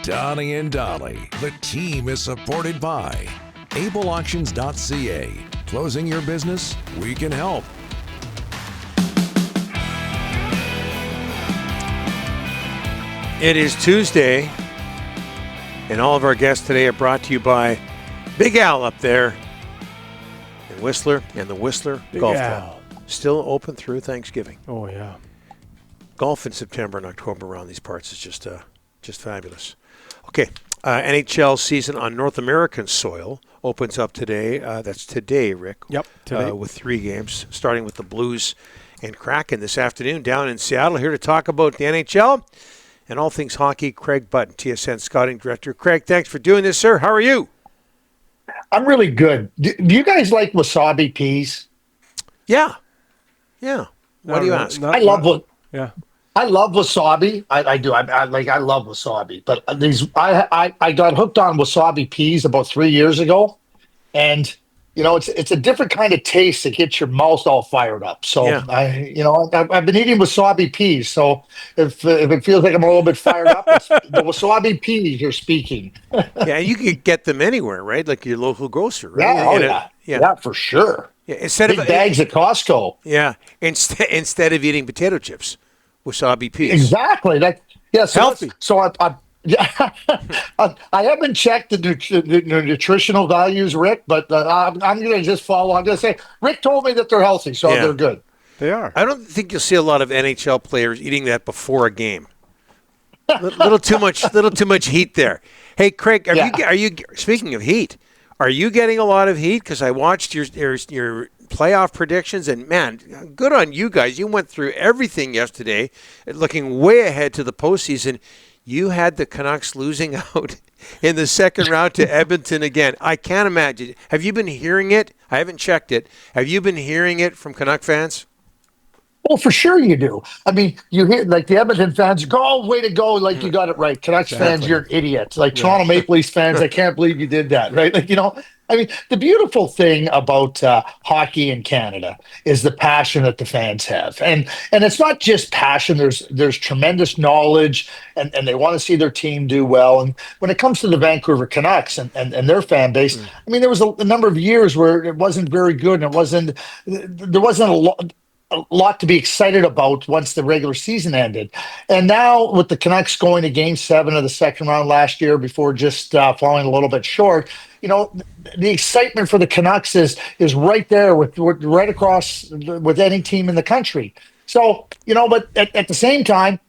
Donnie and Dolly. The team is supported by ableauctions.ca. Closing your business? We can help. It is Tuesday, and all of our guests today are brought to you by Big Al up there in Whistler and the Whistler Big Golf Al. Club. Still open through Thanksgiving. Oh, yeah. Golf in September and October around these parts is just fabulous. Okay, NHL season on North American soil opens up today. That's today, Rick. Yep, today. With 3 games, starting with the Blues and Kraken this afternoon down in Seattle. Here to talk about the NHL and all things hockey, Craig Button, TSN Scouting Director. Craig, thanks for doing this, sir. How are you? I'm really good. Do you guys like wasabi peas? Yeah. What do you ask? I love wasabi. I do. I love wasabi. But I got hooked on wasabi peas about 3 years ago, and it's a different kind of taste that gets your mouth all fired up. So Yeah. I've been eating wasabi peas. So if it feels like I'm a little bit fired up, it's the wasabi peas you're speaking. Yeah, you can get them anywhere, right? Like your local grocer, right? Yeah, for sure. Yeah, instead Big of bags at Costco. Yeah, instead of eating potato chips, wasabi peas. Exactly. Healthy. I haven't checked the nutritional values, Rick, but I'm going to just follow. I'm going to say Rick told me that they're healthy, so they're good. They are. I don't think you'll see a lot of NHL players eating that before a game. Little too much heat there. Hey, Craig, are you speaking of heat? Are you getting a lot of heat? Because I watched your playoff predictions, and man, good on you guys. You went through everything yesterday, looking way ahead to the postseason. You had the Canucks losing out in the second round to Edmonton again. I can't imagine. Have you been hearing it? I haven't checked it. Have you been hearing it from Canuck fans? Well, for sure you do. I mean, you hear like the Edmonton fans go, "Oh, way to go!" Like you got it right. Canucks fans, you're an idiot. Like Toronto Maple Leafs fans, I can't believe you did that. Right? I mean, the beautiful thing about hockey in Canada is the passion that the fans have, and it's not just passion. There's tremendous knowledge, and they want to see their team do well. And when it comes to the Vancouver Canucks and their fan base, I mean, there was a number of years where it wasn't very good, and there wasn't a lot to be excited about once the regular season ended. And now with the Canucks going to Game 7 of the second round last year before just falling a little bit short, the excitement for the Canucks is right there with right across with any team in the country. So, but at the same time,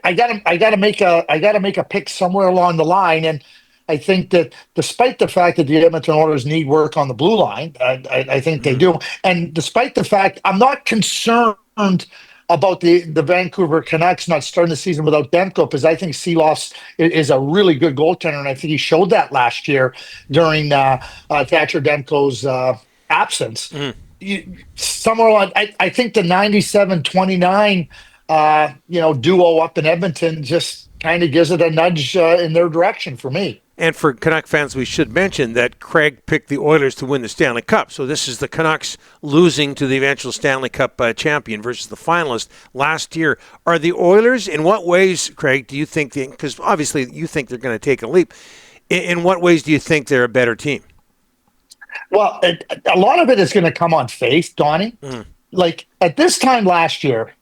I gotta make a pick somewhere along the line. And I think that despite the fact that the Edmonton Oilers need work on the blue line, I think they do. And despite the fact I'm not concerned about the Vancouver Canucks not starting the season without Demko, because I think Seeloff is a really good goaltender, and I think he showed that last year during Thatcher Demko's absence. Somewhere along, I think the 97-29 duo up in Edmonton just kind of gives it a nudge in their direction for me. And for Canuck fans, we should mention that Craig picked the Oilers to win the Stanley Cup. So this is the Canucks losing to the eventual Stanley Cup champion versus the finalist last year. Are the Oilers, in what ways, Craig, do you think, because obviously you think they're going to take a leap, in what ways do you think they're a better team? Well, a lot of it is going to come on faith, Donnie. Like at this time last year,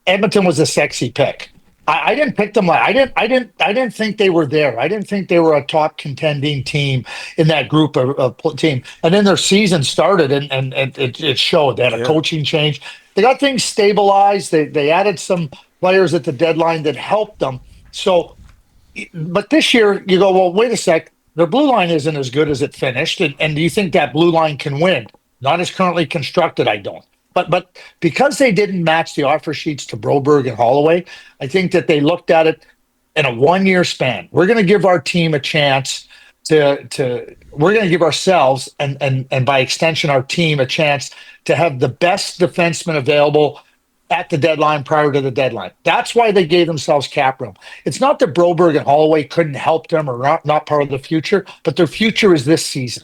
Edmonton was a sexy pick. I didn't pick them. I didn't think they were there. I didn't think they were a top contending team in that group of team. And then their season started, and it showed. They had a coaching change. They got things stabilized. They added some players at the deadline that helped them. So, but this year you go, well, wait a sec. Their blue line isn't as good as it finished, and do you think that blue line can win? Not as currently constructed. I don't. But because they didn't match the offer sheets to Broberg and Holloway, I think that they looked at it in a 1-year span. We're going to give our team a chance we're going to give ourselves and by extension our team a chance to have the best defenseman available at the deadline prior to the deadline. That's why they gave themselves cap room. It's not that Broberg and Holloway couldn't help them or not part of the future, but their future is this season.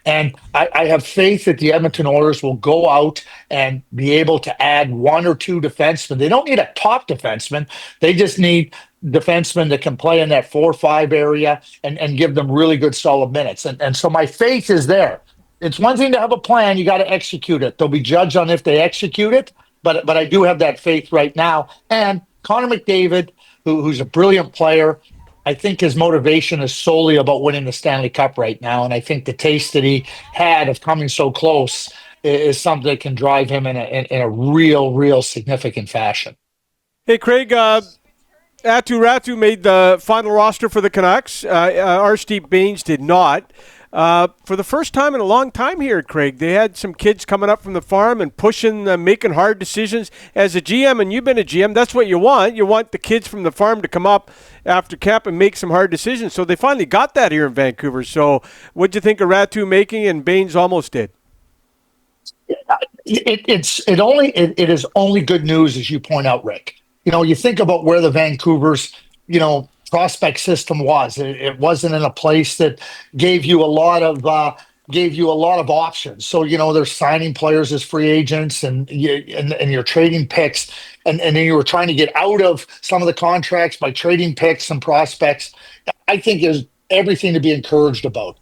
And I have faith that the Edmonton Oilers will go out and be able to add 1 or 2 defensemen. They don't need a top defenseman. They just need defensemen that can play in that 4-5 area and give them really good solid minutes. And so my faith is there. It's one thing to have a plan, you got to execute it. They'll be judged on if they execute it, but I do have that faith right now. And Connor McDavid, who's a brilliant player, I think his motivation is solely about winning the Stanley Cup right now. And I think the taste that he had of coming so close is something that can drive him in a real significant fashion. Hey, Craig, Aatu Raty made the final roster for the Canucks. Arshdeep Bains did not. For the first time in a long time here, Craig, they had some kids coming up from the farm and pushing, making hard decisions. As a GM, and you've been a GM, that's what you want. You want the kids from the farm to come up after camp and make some hard decisions. So they finally got that here in Vancouver. So what'd you think of Raty making, and Bains almost did? It is only good news, as you point out, Rick. You think about where the Vancouver's, prospect system was. It wasn't in a place that gave you a lot of options. So they're signing players as free agents, and you're trading picks, and then you were trying to get out of some of the contracts by trading picks and prospects. I think there's everything to be encouraged about.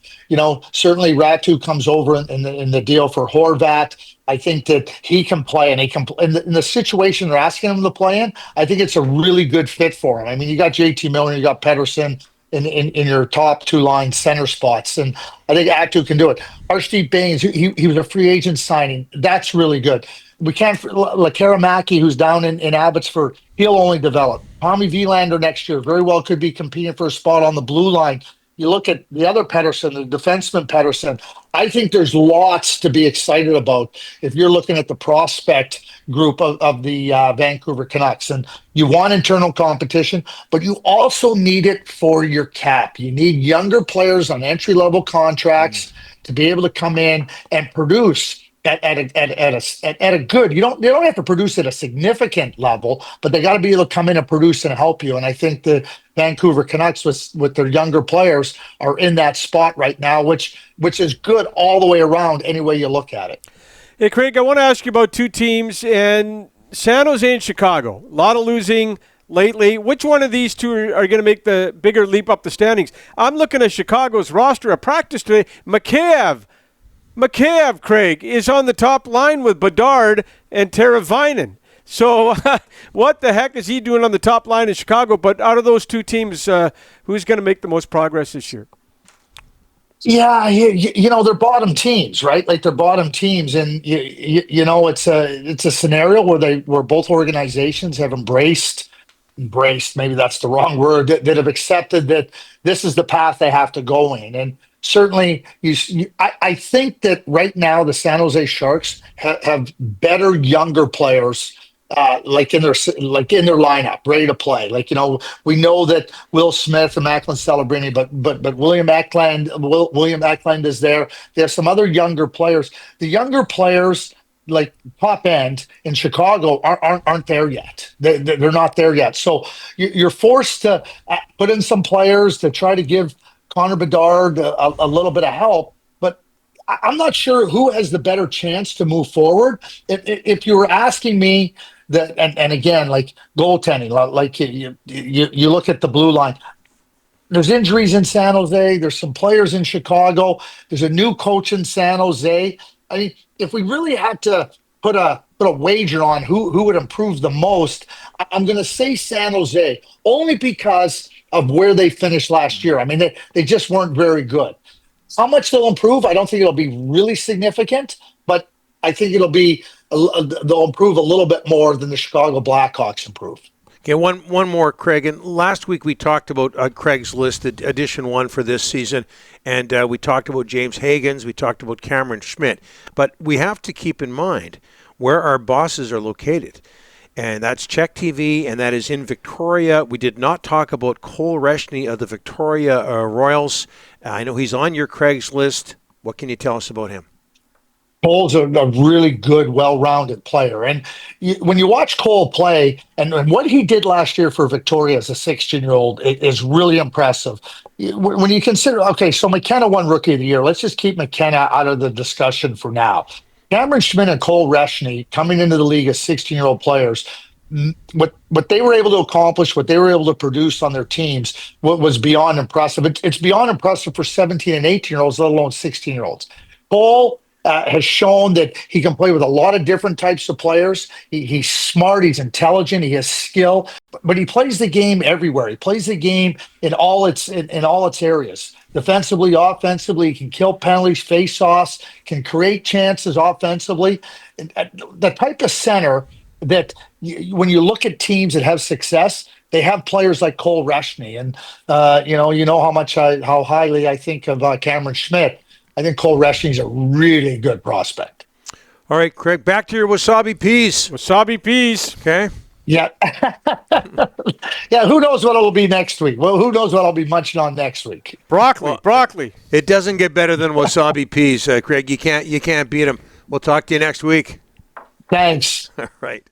Certainly Raty comes over in the deal for Horvat. I think that he can play, and he can in the situation they're asking him to play in. I think it's a really good fit for him. I mean, you got JT Miller, you got Pettersson in your top two line center spots, and I think Aatu can do it. Arshdeep Bains, he was a free agent signing. That's really good. We can't Lekaramaki, who's down in Abbotsford, he'll only develop. Tommy Vilander next year very well could be competing for a spot on the blue line. You look at the other Pettersson, the defenseman Pettersson. I think there's lots to be excited about if you're looking at the prospect group of the Vancouver Canucks. And you want internal competition, but you also need it for your cap. You need younger players on entry-level contracts to be able to come in and produce at a good. They don't have to produce at a significant level, but they got to be able to come in and produce and help you. And I think the Vancouver Canucks with their younger players are in that spot right now, which is good all the way around any way you look at it. Hey, Craig, I want to ask you about two teams, and San Jose and Chicago. A lot of losing lately. Which one of these two are going to make the bigger leap up the standings? I'm looking at Chicago's roster of practice today. Mikheyev, Craig, is on the top line with Bedard and Teravainen. So what the heck is he doing on the top line in Chicago? But out of those two teams, who's going to make the most progress this year? Yeah, they're bottom teams, right? Like they're bottom teams, and it's a scenario where both organizations have embraced, maybe that's the wrong word, that have accepted that this is the path they have to go in. And certainly, I think that right now the San Jose Sharks have better younger players, like in their lineup, ready to play. We know that Will Smith and Macklin Celebrini, but William Eklund is there. There's some other younger players. The younger players, like top end in Chicago, aren't there yet. They're not there yet. So you're forced to put in some players to try to give Connor Bedard a little bit of help, but I'm not sure who has the better chance to move forward. If you were asking me that, and again, like goaltending, like you look at the blue line, there's injuries in San Jose. There's some players in Chicago. There's a new coach in San Jose. I mean, if we really had to put a wager on who would improve the most, I'm going to say San Jose, only because of where they finished last year. I mean, they just weren't very good. How much they'll improve, I don't think it'll be really significant, but I think they'll improve a little bit more than the Chicago Blackhawks improved. Okay, one more, Craig. And last week we talked about Craig's list, edition 1 for this season, and we talked about James Higgins, we talked about Cameron Schmidt. But we have to keep in mind where our bosses are located. And that's Czech TV, and that is in Victoria. We did not talk about Cole Reshny of the Victoria Royals. I know he's on your Craig's list. What can you tell us about him? Cole's a really good, well-rounded player. And when you watch Cole play, and what he did last year for Victoria as a 16-year-old is really impressive. When you consider, okay, so McKenna won Rookie of the Year. Let's just keep McKenna out of the discussion for now. Cameron Schmidt and Cole Reshny coming into the league as 16-year-old players, what they were able to accomplish, what they were able to produce on their teams, what was beyond impressive. It's beyond impressive for 17 and 18-year-olds, let alone 16-year-olds. Cole has shown that he can play with a lot of different types of players. He's smart, he's intelligent, he has skill, but he plays the game everywhere. He plays the game in all its areas. Defensively, offensively, he can kill penalties, face-offs, can create chances offensively. The type of center that when you look at teams that have success, they have players like Cole Reshny, and you know how highly I think of Cameron Schmidt. I think Cole Reshny is a really good prospect. All right, Craig, back to your wasabi peas. Wasabi peas. Okay. Yeah. Yeah, who knows what it'll be next week? Well, who knows what I'll be munching on next week? Broccoli. It doesn't get better than wasabi peas, Craig. You can't beat them. We'll talk to you next week. Thanks. All right.